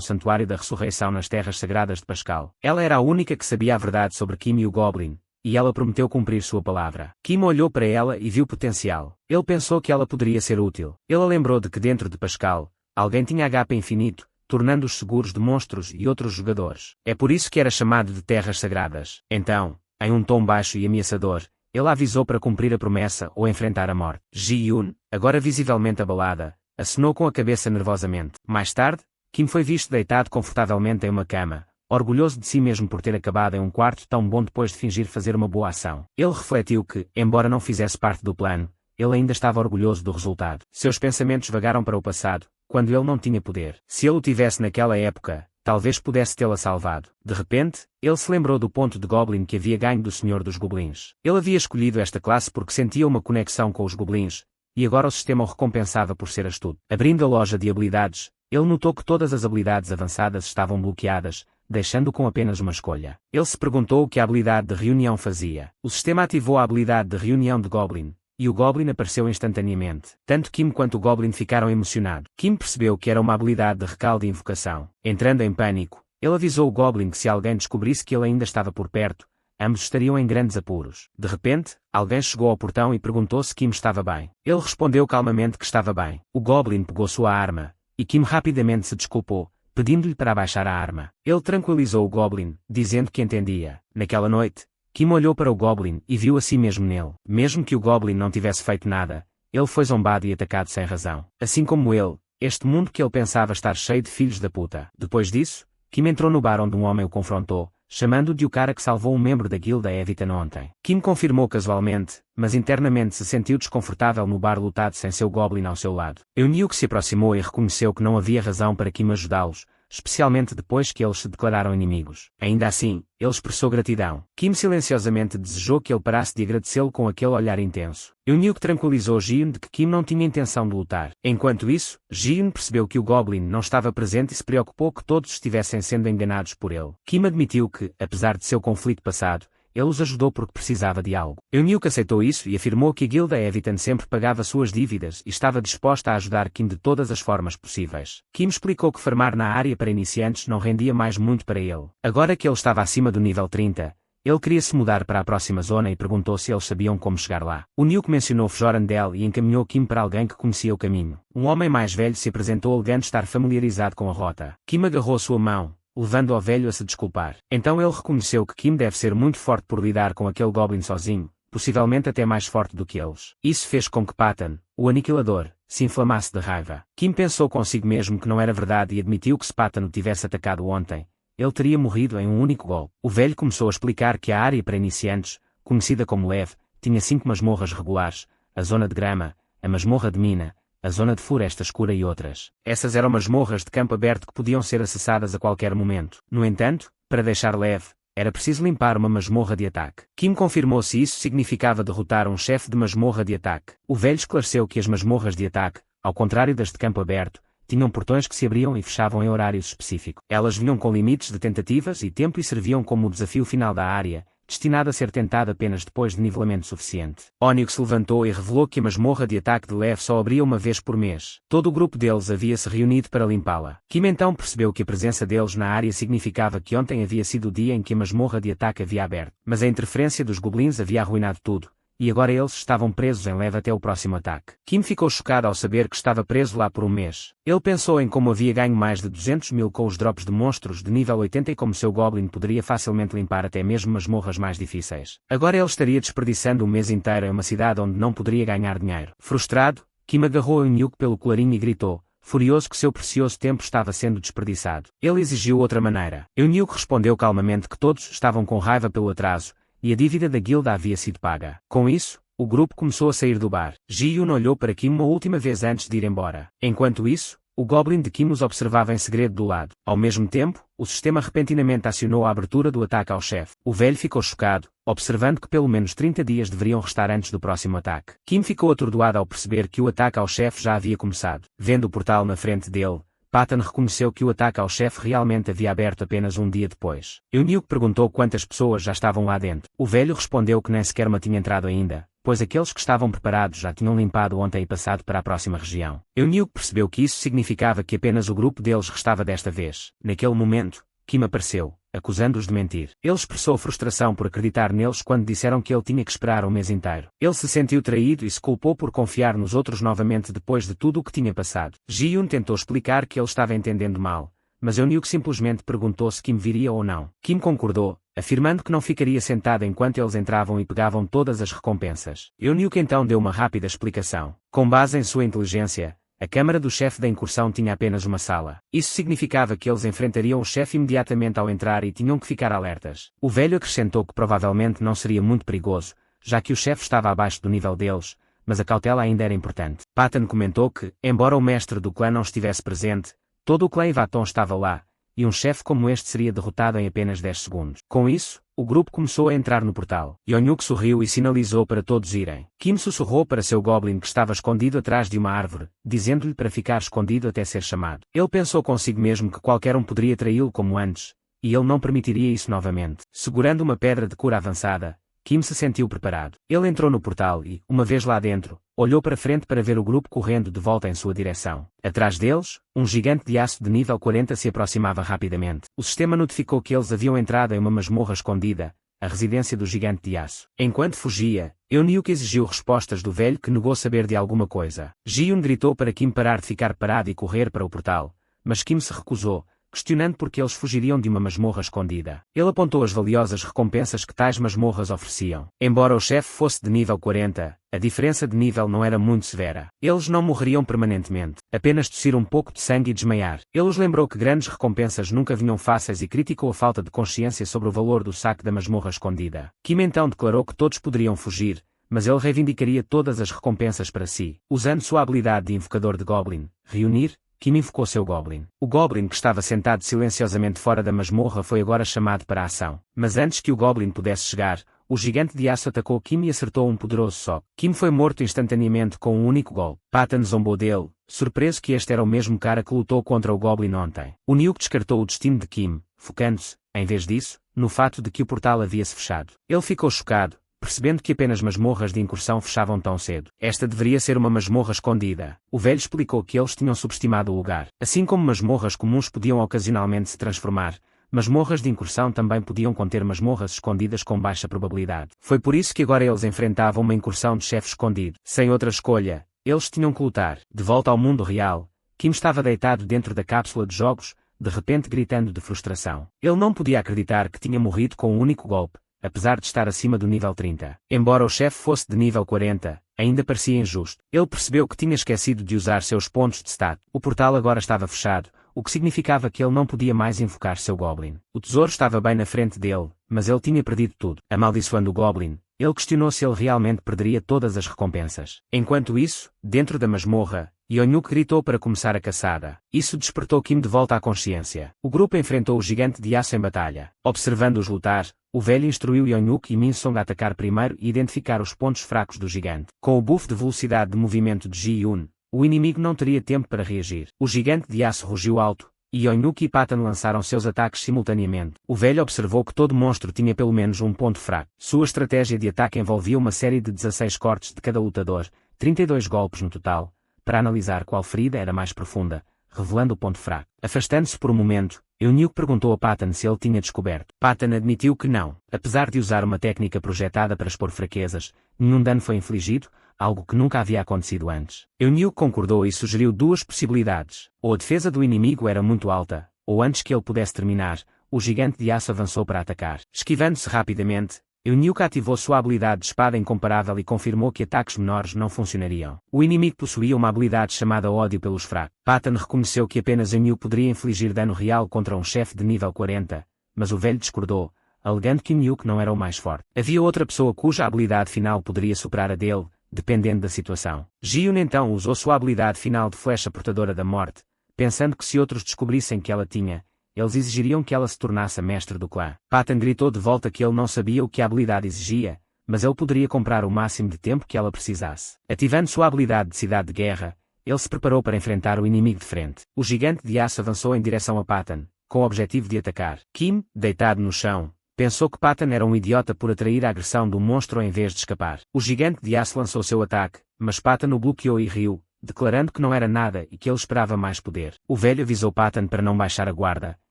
Santuário da Ressurreição nas Terras Sagradas de Pascal. Ela era a única que sabia a verdade sobre Kim e o Goblin, e ela prometeu cumprir sua palavra. Kim olhou para ela e viu potencial. Ele pensou que ela poderia ser útil. Ele lembrou de que dentro de Pascal, alguém tinha HP infinito, tornando-os seguros de monstros e outros jogadores. É por isso que era chamado de Terras Sagradas. Então, em um tom baixo e ameaçador, ele a avisou para cumprir a promessa ou enfrentar a morte. Ji-Yoon, agora visivelmente abalada, acenou com a cabeça nervosamente. Mais tarde, Kim foi visto deitado confortavelmente em uma cama, orgulhoso de si mesmo por ter acabado em um quarto tão bom depois de fingir fazer uma boa ação. Ele refletiu que, embora não fizesse parte do plano, ele ainda estava orgulhoso do resultado. Seus pensamentos vagaram para o passado, quando ele não tinha poder. Se ele o tivesse naquela época, talvez pudesse tê-la salvado. De repente, ele se lembrou do ponto de Goblin que havia ganho do Senhor dos Goblins. Ele havia escolhido esta classe porque sentia uma conexão com os Goblins, e agora o sistema o recompensava por ser astuto. Abrindo a loja de habilidades, ele notou que todas as habilidades avançadas estavam bloqueadas, deixando com apenas uma escolha. Ele se perguntou o que a habilidade de reunião fazia. O sistema ativou a habilidade de reunião de Goblin, e o Goblin apareceu instantaneamente. Tanto Kim quanto o Goblin ficaram emocionados. Kim percebeu que era uma habilidade de recall de invocação. Entrando em pânico, ele avisou o Goblin que se alguém descobrisse que ele ainda estava por perto, ambos estariam em grandes apuros. De repente, alguém chegou ao portão e perguntou se Kim estava bem. Ele respondeu calmamente que estava bem. O Goblin pegou sua arma, e Kim rapidamente se desculpou, pedindo-lhe para abaixar a arma. Ele tranquilizou o Goblin, dizendo que entendia. Naquela noite, Kim olhou para o Goblin e viu a si mesmo nele. Mesmo que o Goblin não tivesse feito nada, ele foi zombado e atacado sem razão. Assim como ele, este mundo que ele pensava estar cheio de filhos da puta. Depois disso, Kim entrou no bar onde um homem o confrontou, chamando-o de o cara que salvou um membro da guilda Evitan ontem. Kim confirmou casualmente, mas internamente se sentiu desconfortável no bar lotado sem seu Goblin ao seu lado. Eunuco se aproximou e reconheceu que não havia razão para Kim ajudá-los, especialmente depois que eles se declararam inimigos. Ainda assim, ele expressou gratidão. Kim silenciosamente desejou que ele parasse de agradecê-lo com aquele olhar intenso. Eunuco tranquilizou Ji-Yoon de que Kim não tinha intenção de lutar. Enquanto isso, Ji-Yoon percebeu que o Goblin não estava presente e se preocupou que todos estivessem sendo enganados por ele. Kim admitiu que, apesar de seu conflito passado, ele os ajudou porque precisava de algo. Eunuco aceitou isso e afirmou que a guilda Evitan sempre pagava suas dívidas e estava disposta a ajudar Kim de todas as formas possíveis. Kim explicou que farmar na área para iniciantes não rendia mais muito para ele. Agora que ele estava acima do nível 30, ele queria se mudar para a próxima zona e perguntou se eles sabiam como chegar lá. O Eunuco mencionou Fjorandel e encaminhou Kim para alguém que conhecia o caminho. Um homem mais velho se apresentou alegando estar familiarizado com a rota. Kim agarrou sua mão, levando o velho a se desculpar. Então ele reconheceu que Kim deve ser muito forte por lidar com aquele Goblin sozinho, possivelmente até mais forte do que eles. Isso fez com que Patan, o aniquilador, se inflamasse de raiva. Kim pensou consigo mesmo que não era verdade e admitiu que se Patan o tivesse atacado ontem, ele teria morrido em um único golpe. O velho começou a explicar que a área para iniciantes, conhecida como Leve, tinha 5 masmorras regulares, a zona de grama, a masmorra de mina, a zona de floresta escura e outras. Essas eram masmorras de campo aberto que podiam ser acessadas a qualquer momento. No entanto, para deixar leve, era preciso limpar uma masmorra de ataque. Kim confirmou se isso significava derrotar um chefe de masmorra de ataque. O velho esclareceu que as masmorras de ataque, ao contrário das de campo aberto, tinham portões que se abriam e fechavam em horários específicos. Elas vinham com limites de tentativas e tempo e serviam como o desafio final da área, destinado a ser tentado apenas depois de nivelamento suficiente. Onyx se levantou e revelou que a masmorra de ataque de leve só abria uma vez por mês. Todo o grupo deles havia se reunido para limpá-la. Kim então percebeu que a presença deles na área significava que ontem havia sido o dia em que a masmorra de ataque havia aberto. Mas a interferência dos goblins havia arruinado tudo, e agora eles estavam presos em leve até o próximo ataque. Kim ficou chocado ao saber que estava preso lá por um mês. Ele pensou em como havia ganho mais de 200 mil com os drops de monstros de nível 80 e como seu Goblin poderia facilmente limpar até mesmo masmorras mais difíceis. Agora ele estaria desperdiçando um mês inteiro em uma cidade onde não poderia ganhar dinheiro. Frustrado, Kim agarrou Eunuco pelo colarinho e gritou, furioso que seu precioso tempo estava sendo desperdiçado. Ele exigiu outra maneira. Eunuco respondeu calmamente que todos estavam com raiva pelo atraso, e a dívida da guilda havia sido paga. Com isso, o grupo começou a sair do bar. Ji-Yoon olhou para Kim uma última vez antes de ir embora. Enquanto isso, o Goblin de Kim os observava em segredo do lado. Ao mesmo tempo, o sistema repentinamente acionou a abertura do ataque ao chefe. O velho ficou chocado, observando que pelo menos 30 dias deveriam restar antes do próximo ataque. Kim ficou atordoado ao perceber que o ataque ao chefe já havia começado. Vendo o portal na frente dele, Patton reconheceu que o ataque ao chefe realmente havia aberto apenas um dia depois. Eunuco perguntou quantas pessoas já estavam lá dentro. O velho respondeu que nem sequer uma tinha entrado ainda, pois aqueles que estavam preparados já tinham limpado ontem e passado para a próxima região. Eunuco percebeu que isso significava que apenas o grupo deles restava desta vez. Naquele momento, Kim apareceu, acusando-os de mentir. Ele expressou frustração por acreditar neles quando disseram que ele tinha que esperar um mês inteiro. Ele se sentiu traído e se culpou por confiar nos outros novamente depois de tudo o que tinha passado. Ji-Yoon tentou explicar que ele estava entendendo mal, mas Eunuco simplesmente perguntou se Kim viria ou não. Kim concordou, afirmando que não ficaria sentado enquanto eles entravam e pegavam todas as recompensas. Eunuco então deu uma rápida explicação. Com base em sua inteligência, a câmara do chefe da incursão tinha apenas uma sala. Isso significava que eles enfrentariam o chefe imediatamente ao entrar e tinham que ficar alertas. O velho acrescentou que provavelmente não seria muito perigoso, já que o chefe estava abaixo do nível deles, mas a cautela ainda era importante. Patton comentou que, embora o mestre do clã não estivesse presente, todo o clã Yvaton estava lá, e um chefe como este seria derrotado em apenas 10 segundos. Com isso, o grupo começou a entrar no portal. Eunuco sorriu e sinalizou para todos irem. Kim sussurrou para seu goblin que estava escondido atrás de uma árvore, dizendo-lhe para ficar escondido até ser chamado. Ele pensou consigo mesmo que qualquer um poderia traí-lo como antes, e ele não permitiria isso novamente. Segurando uma pedra de cura avançada, Kim se sentiu preparado. Ele entrou no portal e, uma vez lá dentro, olhou para frente para ver o grupo correndo de volta em sua direção. Atrás deles, um gigante de aço de nível 40 se aproximava rapidamente. O sistema notificou que eles haviam entrado em uma masmorra escondida, a residência do gigante de aço. Enquanto fugia, Eunuco exigiu respostas do velho que negou saber de alguma coisa. Ji-Yoon gritou para Kim parar de ficar parado e correr para o portal, mas Kim se recusou, questionando por que eles fugiriam de uma masmorra escondida. Ele apontou as valiosas recompensas que tais masmorras ofereciam. Embora o chefe fosse de nível 40, a diferença de nível não era muito severa. Eles não morreriam permanentemente, apenas tossir um pouco de sangue e desmaiar. Ele os lembrou que grandes recompensas nunca vinham fáceis e criticou a falta de consciência sobre o valor do saque da masmorra escondida. Kim então declarou que todos poderiam fugir, mas ele reivindicaria todas as recompensas para si. Usando sua habilidade de invocador de Goblin, reunir, Kim invocou seu Goblin. O Goblin que estava sentado silenciosamente fora da masmorra foi agora chamado para a ação. Mas antes que o Goblin pudesse chegar, o gigante de aço atacou Kim e acertou um poderoso soco. Kim foi morto instantaneamente com um único golpe. Patton zombou dele, surpreso que este era o mesmo cara que lutou contra o Goblin ontem. O Eunuco descartou o destino de Kim, focando-se, em vez disso, no fato de que o portal havia-se fechado. Ele ficou chocado, percebendo que apenas masmorras de incursão fechavam tão cedo. Esta deveria ser uma masmorra escondida. O velho explicou que eles tinham subestimado o lugar. Assim como masmorras comuns podiam ocasionalmente se transformar, masmorras de incursão também podiam conter masmorras escondidas com baixa probabilidade. Foi por isso que agora eles enfrentavam uma incursão de chefe escondido. Sem outra escolha, eles tinham que lutar. De volta ao mundo real, Kim estava deitado dentro da cápsula de jogos, de repente gritando de frustração. Ele não podia acreditar que tinha morrido com um único golpe, apesar de estar acima do nível 30. Embora o chefe fosse de nível 40, ainda parecia injusto. Ele percebeu que tinha esquecido de usar seus pontos de stat. O portal agora estava fechado, o que significava que ele não podia mais invocar seu Goblin. O tesouro estava bem na frente dele, mas ele tinha perdido tudo. Amaldiçoando o Goblin, ele questionou se ele realmente perderia todas as recompensas. Enquanto isso, dentro da masmorra, Eunuco gritou para começar a caçada. Isso despertou Kim de volta à consciência. O grupo enfrentou o gigante de aço em batalha. Observando-os lutar, o velho instruiu Eunuco e Minsong a atacar primeiro e identificar os pontos fracos do gigante. Com o buff de velocidade de movimento de Ji-Yoon, o inimigo não teria tempo para reagir. O gigante de aço rugiu alto, e Eunuco e Patton lançaram seus ataques simultaneamente. O velho observou que todo monstro tinha pelo menos um ponto fraco. Sua estratégia de ataque envolvia uma série de 16 cortes de cada lutador, 32 golpes no total, para analisar qual ferida era mais profunda, revelando o ponto fraco. Afastando-se por um momento, Eunuco perguntou a Patton se ele tinha descoberto. Patton admitiu que não. Apesar de usar uma técnica projetada para expor fraquezas, nenhum dano foi infligido, algo que nunca havia acontecido antes. Eunuco concordou e sugeriu duas possibilidades. Ou a defesa do inimigo era muito alta, ou antes que ele pudesse terminar, o gigante de aço avançou para atacar. Esquivando-se rapidamente, Eunuco ativou sua habilidade de espada incomparável e confirmou que ataques menores não funcionariam. O inimigo possuía uma habilidade chamada ódio pelos fracos. Patton reconheceu que apenas Eunuco poderia infligir dano real contra um chefe de nível 40, mas o velho discordou, alegando que Eunuco não era o mais forte. Havia outra pessoa cuja habilidade final poderia superar a dele, dependendo da situação. Ji-Yoon então usou sua habilidade final de flecha portadora da morte, pensando que se outros descobrissem que ela tinha, eles exigiriam que ela se tornasse a mestre do clã. Patton gritou de volta que ele não sabia o que a habilidade exigia, mas ele poderia comprar o máximo de tempo que ela precisasse. Ativando sua habilidade de cidade de guerra, ele se preparou para enfrentar o inimigo de frente. O gigante de aço avançou em direção a Patton, com o objetivo de atacar. Kim, deitado no chão, pensou que Patton era um idiota por atrair a agressão do monstro em vez de escapar. O gigante de aço lançou seu ataque, mas Patton o bloqueou e riu, declarando que não era nada e que ele esperava mais poder. O velho avisou Patton para não baixar a guarda,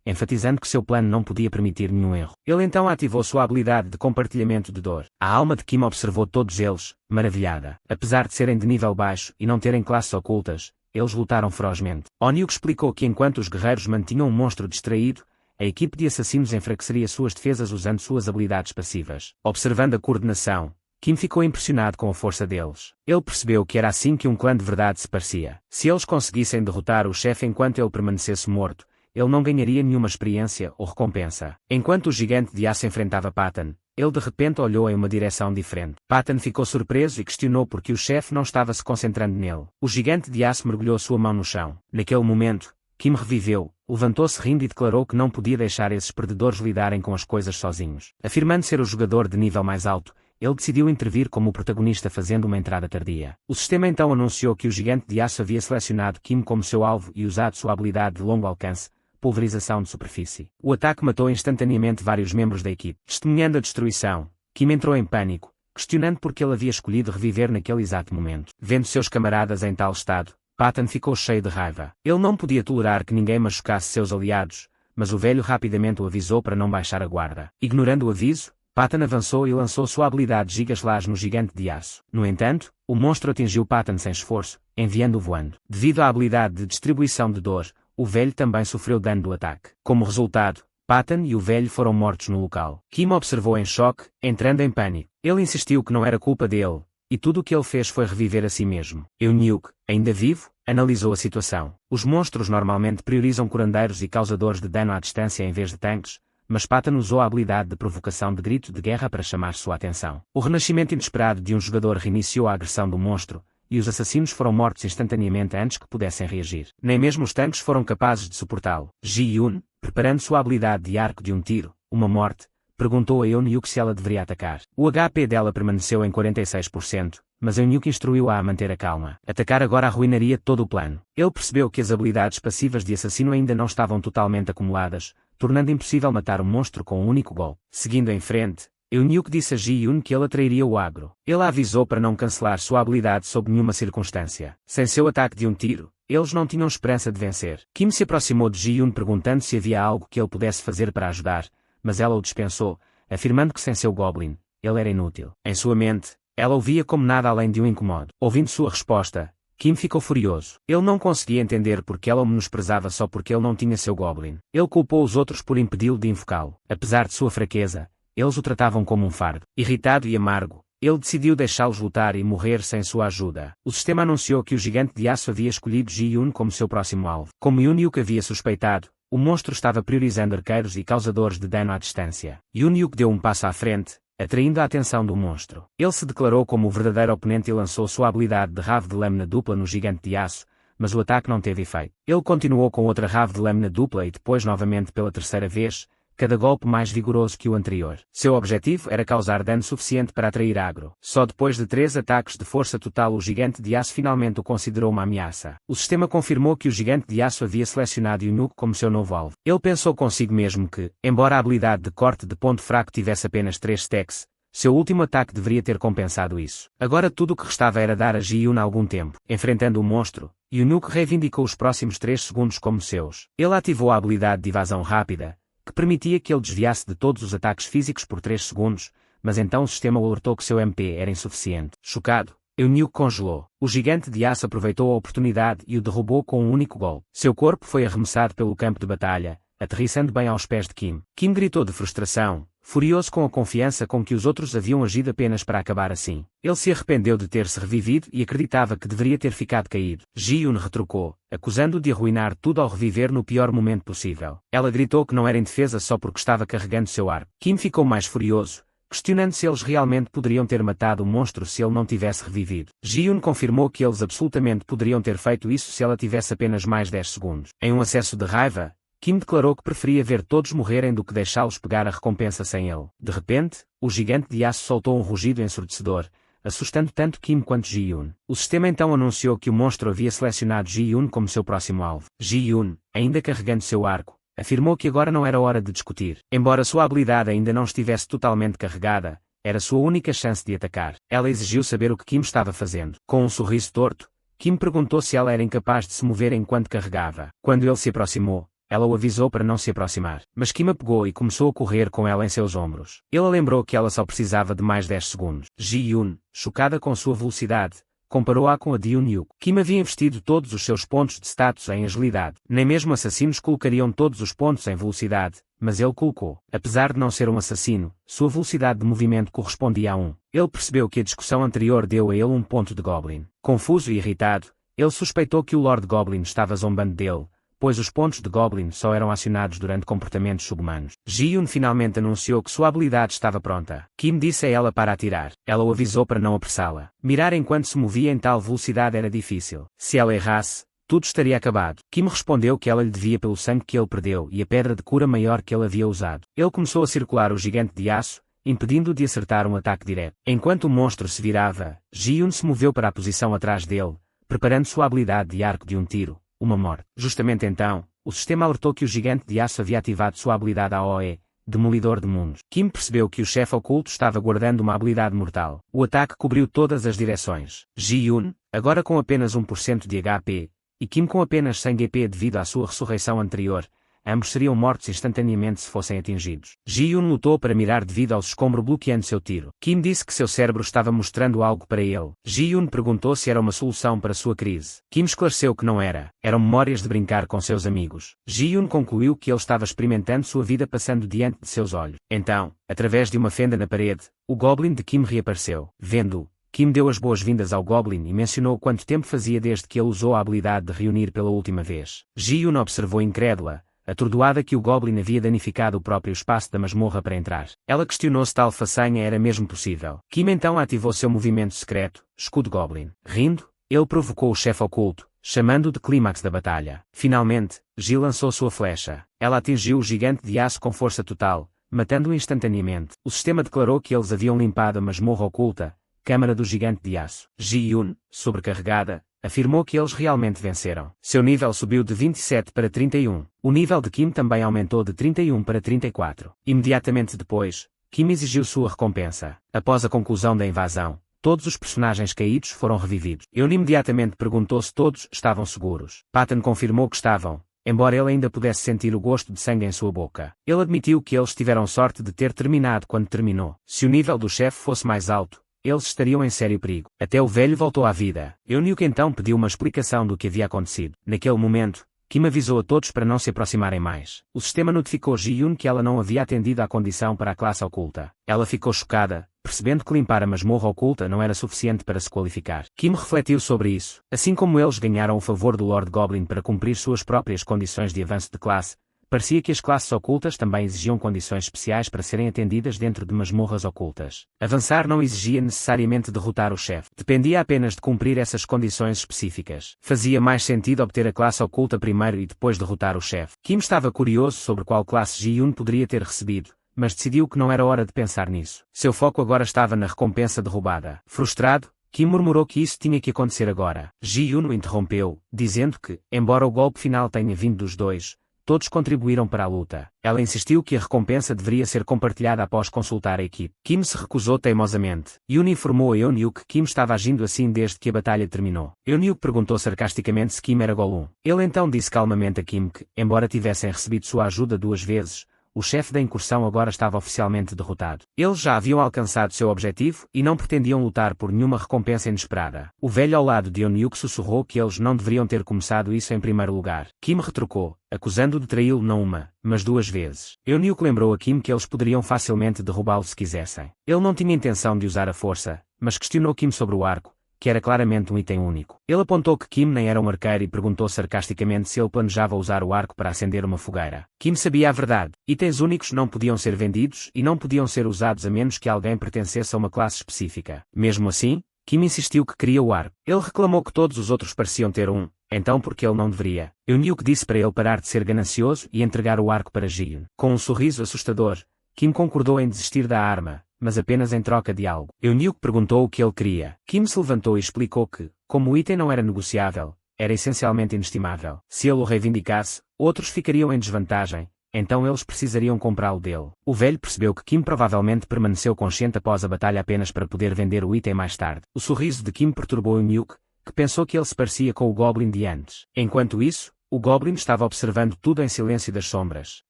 enfatizando que seu plano não podia permitir nenhum erro. Ele então ativou sua habilidade de compartilhamento de dor. A alma de Kim observou todos eles, maravilhada. Apesar de serem de nível baixo e não terem classes ocultas, eles lutaram ferozmente. Onyuk explicou que enquanto os guerreiros mantinham o monstro distraído, a equipe de assassinos enfraqueceria suas defesas usando suas habilidades passivas. Observando a coordenação, Kim ficou impressionado com a força deles. Ele percebeu que era assim que um clã de verdade se parecia. Se eles conseguissem derrotar o chefe enquanto ele permanecesse morto, ele não ganharia nenhuma experiência ou recompensa. Enquanto o gigante de aço enfrentava Patton, ele de repente olhou em uma direção diferente. Patton ficou surpreso e questionou por que o chefe não estava se concentrando nele. O gigante de aço mergulhou sua mão no chão. Naquele momento, Kim reviveu, levantou-se rindo e declarou que não podia deixar esses perdedores lidarem com as coisas sozinhos. Afirmando ser o jogador de nível mais alto, ele decidiu intervir como o protagonista fazendo uma entrada tardia. O sistema então anunciou que o gigante de aço havia selecionado Kim como seu alvo e usado sua habilidade de longo alcance, pulverização de superfície. O ataque matou instantaneamente vários membros da equipe. Testemunhando a destruição, Kim entrou em pânico, questionando por que ele havia escolhido reviver naquele exato momento. Vendo seus camaradas em tal estado, Patton ficou cheio de raiva. Ele não podia tolerar que ninguém machucasse seus aliados, mas o velho rapidamente o avisou para não baixar a guarda. Ignorando o aviso, Patton avançou e lançou sua habilidade Giga Slash no gigante de aço. No entanto, o monstro atingiu Patton sem esforço, enviando-o voando. Devido à habilidade de distribuição de dor, o velho também sofreu dano do ataque. Como resultado, Patton e o velho foram mortos no local. Kim observou em choque, entrando em pânico. Ele insistiu que não era culpa dele, e tudo o que ele fez foi reviver a si mesmo. Onyuk, ainda vivo, analisou a situação. Os monstros normalmente priorizam curandeiros e causadores de dano à distância em vez de tanques, mas Patton usou a habilidade de provocação de grito de guerra para chamar sua atenção. O renascimento inesperado de um jogador reiniciou a agressão do monstro, e os assassinos foram mortos instantaneamente antes que pudessem reagir. Nem mesmo os tanques foram capazes de suportá-lo. Ji-Yun, preparando sua habilidade de arco de um tiro, uma morte, perguntou a Onyuk se ela deveria atacar. O HP dela permaneceu em 46%, mas Onyuk instruiu-a a manter a calma. Atacar agora arruinaria todo o plano. Ele percebeu que as habilidades passivas de assassino ainda não estavam totalmente acumuladas, tornando impossível matar o monstro com um único golpe. Seguindo em frente, Onyuk disse a Ji-Yun que ele atrairia o agro. Ele a avisou para não cancelar sua habilidade sob nenhuma circunstância. Sem seu ataque de um tiro, eles não tinham esperança de vencer. Kim se aproximou de Ji-Yun perguntando se havia algo que ele pudesse fazer para ajudar, mas ela o dispensou, afirmando que sem seu Goblin, ele era inútil. Em sua mente, ela o via como nada além de um incomodo. Ouvindo sua resposta, Kim ficou furioso. Ele não conseguia entender porque ela o menosprezava só porque ele não tinha seu Goblin. Ele culpou os outros por impedi-lo de invocá-lo. Apesar de sua fraqueza, eles o tratavam como um fardo. Irritado e amargo, ele decidiu deixá-los lutar e morrer sem sua ajuda. O sistema anunciou que o gigante de aço havia escolhido Ji-Yun como seu próximo alvo. Como Onyuk havia suspeitado, o monstro estava priorizando arqueiros e causadores de dano à distância. Onyuk deu um passo à frente, atraindo a atenção do monstro. Ele se declarou como o verdadeiro oponente e lançou sua habilidade de rave de lâmina dupla no gigante de aço, mas o ataque não teve efeito. Ele continuou com outra rave de lâmina dupla e depois novamente pela terceira vez, cada golpe mais vigoroso que o anterior. Seu objetivo era causar dano suficiente para atrair agro. Só depois de 3 ataques de força total o gigante de aço finalmente o considerou uma ameaça. O sistema confirmou que o gigante de aço havia selecionado Onyuk como seu novo alvo. Ele pensou consigo mesmo que, embora a habilidade de corte de ponto fraco tivesse apenas 3 stacks, seu último ataque deveria ter compensado isso. Agora tudo o que restava era dar a Ji-Yun algum tempo. Enfrentando o monstro, Onyuk reivindicou os próximos 3 segundos como seus. Ele ativou a habilidade de evasão rápida, que permitia que ele desviasse de todos os ataques físicos por 3 segundos, mas então o sistema o alertou que seu MP era insuficiente. Chocado, Onyuk congelou. O gigante de aço aproveitou a oportunidade e o derrubou com um único golpe. Seu corpo foi arremessado pelo campo de batalha, aterrissando bem aos pés de Kim. Kim gritou de frustração, furioso com a confiança com que os outros haviam agido apenas para acabar assim. Ele se arrependeu de ter se revivido e acreditava que deveria ter ficado caído. Ji-Yun retrucou, acusando-o de arruinar tudo ao reviver no pior momento possível. Ela gritou que não era indefesa só porque estava carregando seu arco. Kim ficou mais furioso, questionando se eles realmente poderiam ter matado o monstro se ele não tivesse revivido. Ji-Yun confirmou que eles absolutamente poderiam ter feito isso se ela tivesse apenas mais 10 segundos. Em um acesso de raiva, Kim declarou que preferia ver todos morrerem do que deixá-los pegar a recompensa sem ele. De repente, o gigante de aço soltou um rugido ensurdecedor, assustando tanto Kim quanto Ji-Yoon. O sistema então anunciou que o monstro havia selecionado Ji-Yoon como seu próximo alvo. Ji-Yoon, ainda carregando seu arco, afirmou que agora não era hora de discutir. Embora sua habilidade ainda não estivesse totalmente carregada, era sua única chance de atacar. Ela exigiu saber o que Kim estava fazendo. Com um sorriso torto, Kim perguntou se ela era incapaz de se mover enquanto carregava. Quando ele se aproximou, ela o avisou para não se aproximar. Mas Kim a pegou e começou a correr com ela em seus ombros. Ele lembrou que ela só precisava de mais 10 segundos. Ji-Yoon, chocada com sua velocidade, comparou-a com a de Eun-Hyuk. Kim havia investido todos os seus pontos de status em agilidade. Nem mesmo assassinos colocariam todos os pontos em velocidade, mas ele colocou. Apesar de não ser um assassino, sua velocidade de movimento correspondia a 1. Ele percebeu que a discussão anterior deu a ele um ponto de Goblin. Confuso e irritado, ele suspeitou que o Lord Goblin estava zombando dele, pois os pontos de Goblin só eram acionados durante comportamentos subhumanos. Ji-Yoon finalmente anunciou que sua habilidade estava pronta. Kim disse a ela para atirar. Ela o avisou para não apressá-la. Mirar enquanto se movia em tal velocidade era difícil. Se ela errasse, tudo estaria acabado. Kim respondeu que ela lhe devia pelo sangue que ele perdeu e a pedra de cura maior que ele havia usado. Ele começou a circular o gigante de aço, impedindo-o de acertar um ataque direto. Enquanto o monstro se virava, Ji-Yoon se moveu para a posição atrás dele, preparando sua habilidade de arco de um tiro. Uma morte. Justamente então, o sistema alertou que o gigante de aço havia ativado sua habilidade AOE, Demolidor de Mundos. Kim percebeu que o chefe oculto estava guardando uma habilidade mortal. O ataque cobriu todas as direções. Ji-Yoon, agora com apenas 1% de HP, e Kim com apenas 100 HP devido à sua ressurreição anterior, ambos seriam mortos instantaneamente se fossem atingidos. Ji-Yoon lutou para mirar devido aos escombros bloqueando seu tiro. Kim disse que seu cérebro estava mostrando algo para ele. Ji-Yoon perguntou se era uma solução para sua crise. Kim esclareceu que não era. Eram memórias de brincar com seus amigos. Ji-Yoon concluiu que ele estava experimentando sua vida passando diante de seus olhos. Então, através de uma fenda na parede, o Goblin de Kim reapareceu. Vendo-o, Kim deu as boas-vindas ao Goblin e mencionou quanto tempo fazia desde que ele usou a habilidade de reunir pela última vez. Ji-Yoon observou incrédula, atordoada que o Goblin havia danificado o próprio espaço da masmorra para entrar. Ela questionou se tal façanha era mesmo possível. Kim então ativou seu movimento secreto, Escudo Goblin. Rindo, ele provocou o chefe oculto, chamando-o de clímax da batalha. Finalmente, Ji lançou sua flecha. Ela atingiu o gigante de aço com força total, matando-o instantaneamente. O sistema declarou que eles haviam limpado a masmorra oculta, Câmara do Gigante de Aço. Ji-Yoon, sobrecarregada, afirmou que eles realmente venceram. Seu nível subiu de 27 para 31. O nível de Kim também aumentou de 31 para 34. Imediatamente depois, Kim exigiu sua recompensa. Após a conclusão da invasão, todos os personagens caídos foram revividos. Eun imediatamente perguntou se todos estavam seguros. Patton confirmou que estavam, embora ele ainda pudesse sentir o gosto de sangue em sua boca. Ele admitiu que eles tiveram sorte de ter terminado quando terminou. Se o nível do chefe fosse mais alto, eles estariam em sério perigo. Até o velho voltou à vida. Eun-Hyuk então pediu uma explicação do que havia acontecido. Naquele momento, Kim avisou a todos para não se aproximarem mais. O sistema notificou Ji-Yoon que ela não havia atendido à condição para a classe oculta. Ela ficou chocada, percebendo que limpar a masmorra oculta não era suficiente para se qualificar. Kim refletiu sobre isso. Assim como eles ganharam o favor do Lord Goblin para cumprir suas próprias condições de avanço de classe, parecia que as classes ocultas também exigiam condições especiais para serem atendidas dentro de masmorras ocultas. Avançar não exigia necessariamente derrotar o chefe. Dependia apenas de cumprir essas condições específicas. Fazia mais sentido obter a classe oculta primeiro e depois derrotar o chefe. Kim estava curioso sobre qual classe Ji-Yoon poderia ter recebido, mas decidiu que não era hora de pensar nisso. Seu foco agora estava na recompensa derrubada. Frustrado, Kim murmurou que isso tinha que acontecer agora. Ji-Yoon o interrompeu, dizendo que, embora o golpe final tenha vindo dos dois, todos contribuíram para a luta. Ela insistiu que a recompensa deveria ser compartilhada após consultar a equipe. Kim se recusou teimosamente. Yoon informou a Eun-Hyuk que Kim estava agindo assim desde que a batalha terminou. Eun-Hyuk perguntou sarcasticamente se Kim era Gollum. Ele então disse calmamente a Kim que, embora tivessem recebido sua ajuda 2 vezes, o chefe da incursão agora estava oficialmente derrotado. Eles já haviam alcançado seu objetivo e não pretendiam lutar por nenhuma recompensa inesperada. O velho ao lado de Eun-Hyuk sussurrou que eles não deveriam ter começado isso em primeiro lugar. Kim retrucou, acusando-o de traí-lo não uma, mas 2 vezes. Eun-Hyuk lembrou a Kim que eles poderiam facilmente derrubá-lo se quisessem. Ele não tinha intenção de usar a força, mas questionou Kim sobre o arco, que era claramente um item único. Ele apontou que Kim nem era um arqueiro e perguntou sarcasticamente se ele planejava usar o arco para acender uma fogueira. Kim sabia a verdade. Itens únicos não podiam ser vendidos e não podiam ser usados a menos que alguém pertencesse a uma classe específica. Mesmo assim, Kim insistiu que queria o arco. Ele reclamou que todos os outros pareciam ter um, então porque ele não deveria. Eun-Hyuk disse para ele parar de ser ganancioso e entregar o arco para Ji-Yoon. Com um sorriso assustador, Kim concordou em desistir da arma, mas apenas em troca de algo. Eunuco perguntou o que ele queria. Kim se levantou e explicou que, como o item não era negociável, era essencialmente inestimável. Se ele o reivindicasse, outros ficariam em desvantagem, então eles precisariam comprá-lo dele. O velho percebeu que Kim provavelmente permaneceu consciente após a batalha apenas para poder vender o item mais tarde. O sorriso de Kim perturbou o Eunuco, que pensou que ele se parecia com o Goblin de antes. Enquanto isso, o Goblin estava observando tudo em silêncio das sombras.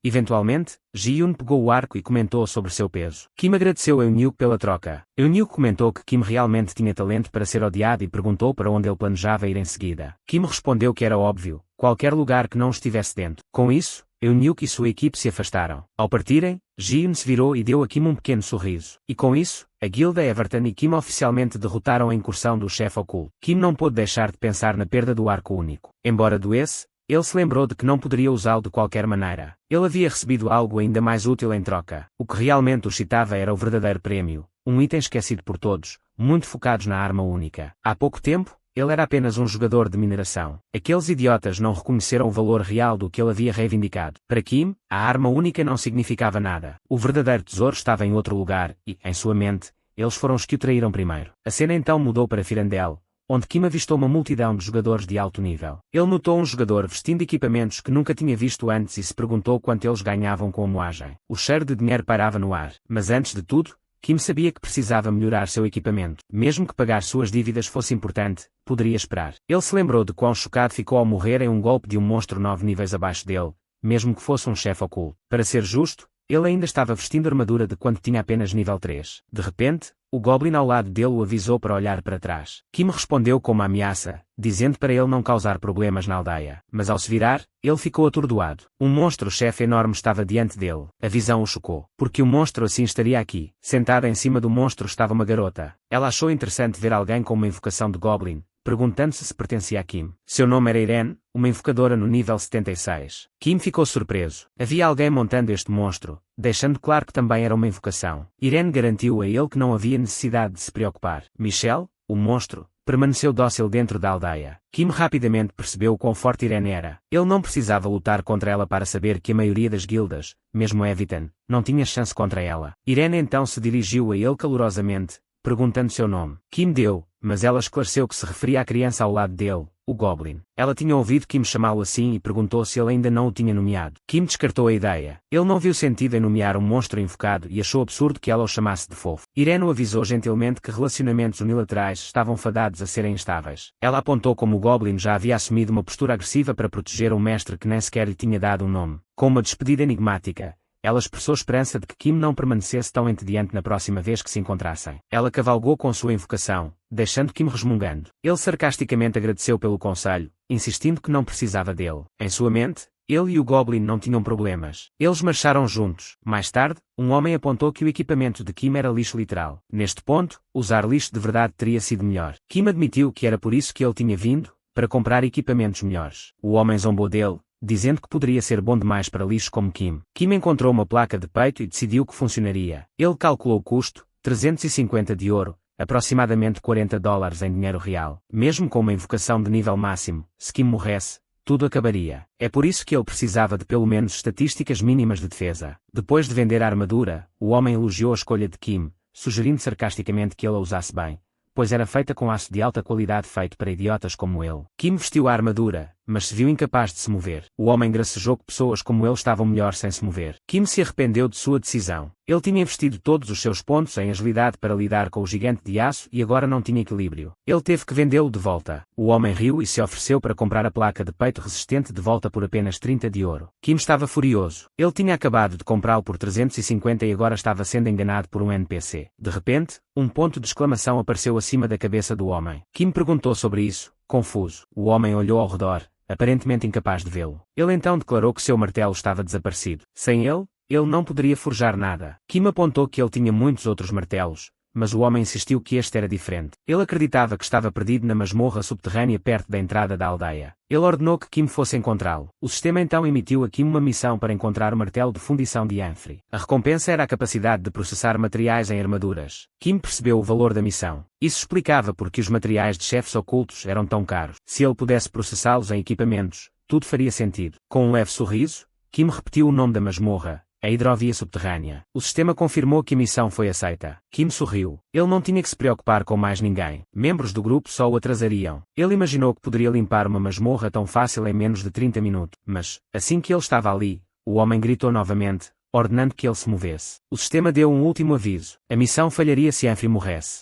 Eventualmente, Ji-Yun pegou o arco e comentou sobre seu peso. Kim agradeceu a Eunuco pela troca. Eunuco comentou que Kim realmente tinha talento para ser odiado e perguntou para onde ele planejava ir em seguida. Kim respondeu que era óbvio, qualquer lugar que não estivesse dentro. Com isso, Eunuco e sua equipe se afastaram. Ao partirem, Ji-Yun se virou e deu a Kim um pequeno sorriso. E com isso, a guilda Everton e Kim oficialmente derrotaram a incursão do chefe oculto. Kim não pôde deixar de pensar na perda do arco único. Embora doesse, ele se lembrou de que não poderia usá-lo de qualquer maneira. Ele havia recebido algo ainda mais útil em troca. O que realmente o excitava era o verdadeiro prémio, um item esquecido por todos, muito focados na arma única. Há pouco tempo, ele era apenas um jogador de mineração. Aqueles idiotas não reconheceram o valor real do que ele havia reivindicado. Para Kim, a arma única não significava nada. O verdadeiro tesouro estava em outro lugar e, em sua mente, eles foram os que o traíram primeiro. A cena então mudou para Firandel, onde Kim avistou uma multidão de jogadores de alto nível. Ele notou um jogador vestindo equipamentos que nunca tinha visto antes e se perguntou quanto eles ganhavam com a moagem. O cheiro de dinheiro pairava no ar. Mas antes de tudo, Kim sabia que precisava melhorar seu equipamento. Mesmo que pagar suas dívidas fosse importante, poderia esperar. Ele se lembrou de quão chocado ficou ao morrer em um golpe de um monstro 9 níveis abaixo dele, mesmo que fosse um chefe oculto. Para ser justo, ele ainda estava vestindo armadura de quando tinha apenas nível 3. De repente, o Goblin ao lado dele o avisou para olhar para trás. Kim respondeu com uma ameaça, dizendo para ele não causar problemas na aldeia. Mas ao se virar, ele ficou atordoado. Um monstro-chefe enorme estava diante dele. A visão o chocou. Porque o monstro assim estaria aqui. Sentada em cima do monstro estava uma garota. Ela achou interessante ver alguém com uma invocação de Goblin, perguntando-se se pertencia a Kim. Seu nome era Irene, uma invocadora no nível 76. Kim ficou surpreso. Havia alguém montando este monstro, deixando claro que também era uma invocação. Irene garantiu a ele que não havia necessidade de se preocupar. Michelle, o monstro, permaneceu dócil dentro da aldeia. Kim rapidamente percebeu o quão forte Irene era. Ele não precisava lutar contra ela para saber que a maioria das guildas, mesmo Everton, não tinha chance contra ela. Irene então se dirigiu a ele calorosamente, perguntando seu nome. Kim deu, mas ela esclareceu que se referia à criança ao lado dele, o Goblin. Ela tinha ouvido Kim chamá-lo assim e perguntou se ele ainda não o tinha nomeado. Kim descartou a ideia. Ele não viu sentido em nomear um monstro invocado e achou absurdo que ela o chamasse de fofo. Irene o avisou gentilmente que relacionamentos unilaterais estavam fadados a serem instáveis. Ela apontou como o Goblin já havia assumido uma postura agressiva para proteger um mestre que nem sequer lhe tinha dado um nome. Com uma despedida enigmática, ela expressou esperança de que Kim não permanecesse tão entediante na próxima vez que se encontrassem. Ela cavalgou com sua invocação, deixando Kim resmungando. Ele sarcasticamente agradeceu pelo conselho, insistindo que não precisava dele. Em sua mente, ele e o Goblin não tinham problemas. Eles marcharam juntos. Mais tarde, um homem apontou que o equipamento de Kim era lixo literal. Neste ponto, usar lixo de verdade teria sido melhor. Kim admitiu que era por isso que ele tinha vindo, para comprar equipamentos melhores. O homem zombou dele, dizendo que poderia ser bom demais para lixo como Kim. Kim encontrou uma placa de peito e decidiu que funcionaria. Ele calculou o custo, 350 de ouro, aproximadamente $40 em dinheiro real. Mesmo com uma invocação de nível máximo, se Kim morresse, tudo acabaria. É por isso que ele precisava de pelo menos estatísticas mínimas de defesa. Depois de vender a armadura, o homem elogiou a escolha de Kim, sugerindo sarcasticamente que ele a usasse bem, pois era feita com aço de alta qualidade feito para idiotas como ele. Kim vestiu a armadura, mas se viu incapaz de se mover. O homem gracejou que pessoas como ele estavam melhor sem se mover. Kim se arrependeu de sua decisão. Ele tinha investido todos os seus pontos em agilidade para lidar com o gigante de aço e agora não tinha equilíbrio. Ele teve que vendê-lo de volta. O homem riu e se ofereceu para comprar a placa de peito resistente de volta por apenas 30 de ouro. Kim estava furioso. Ele tinha acabado de comprá-lo por 350 e agora estava sendo enganado por um NPC. De repente, um ponto de exclamação apareceu acima da cabeça do homem. Kim perguntou sobre isso, confuso. O homem olhou ao redor, aparentemente incapaz de vê-lo. Ele então declarou que seu martelo estava desaparecido. Sem ele não poderia forjar nada. Kim apontou que ele tinha muitos outros martelos, mas o homem insistiu que este era diferente. Ele acreditava que estava perdido na masmorra subterrânea perto da entrada da aldeia. Ele ordenou que Kim fosse encontrá-lo. O sistema então emitiu a Kim uma missão para encontrar o martelo de fundição de Amphrey. A recompensa era a capacidade de processar materiais em armaduras. Kim percebeu o valor da missão. Isso explicava porque os materiais de chefes ocultos eram tão caros. Se ele pudesse processá-los em equipamentos, tudo faria sentido. Com um leve sorriso, Kim repetiu o nome da masmorra, a hidrovia subterrânea. O sistema confirmou que a missão foi aceita. Kim sorriu. Ele não tinha que se preocupar com mais ninguém. Membros do grupo só o atrasariam. Ele imaginou que poderia limpar uma masmorra tão fácil em menos de 30 minutos, mas, assim que ele estava ali, o homem gritou novamente, ordenando que ele se movesse. O sistema deu um último aviso. A missão falharia se Amphrey morresse.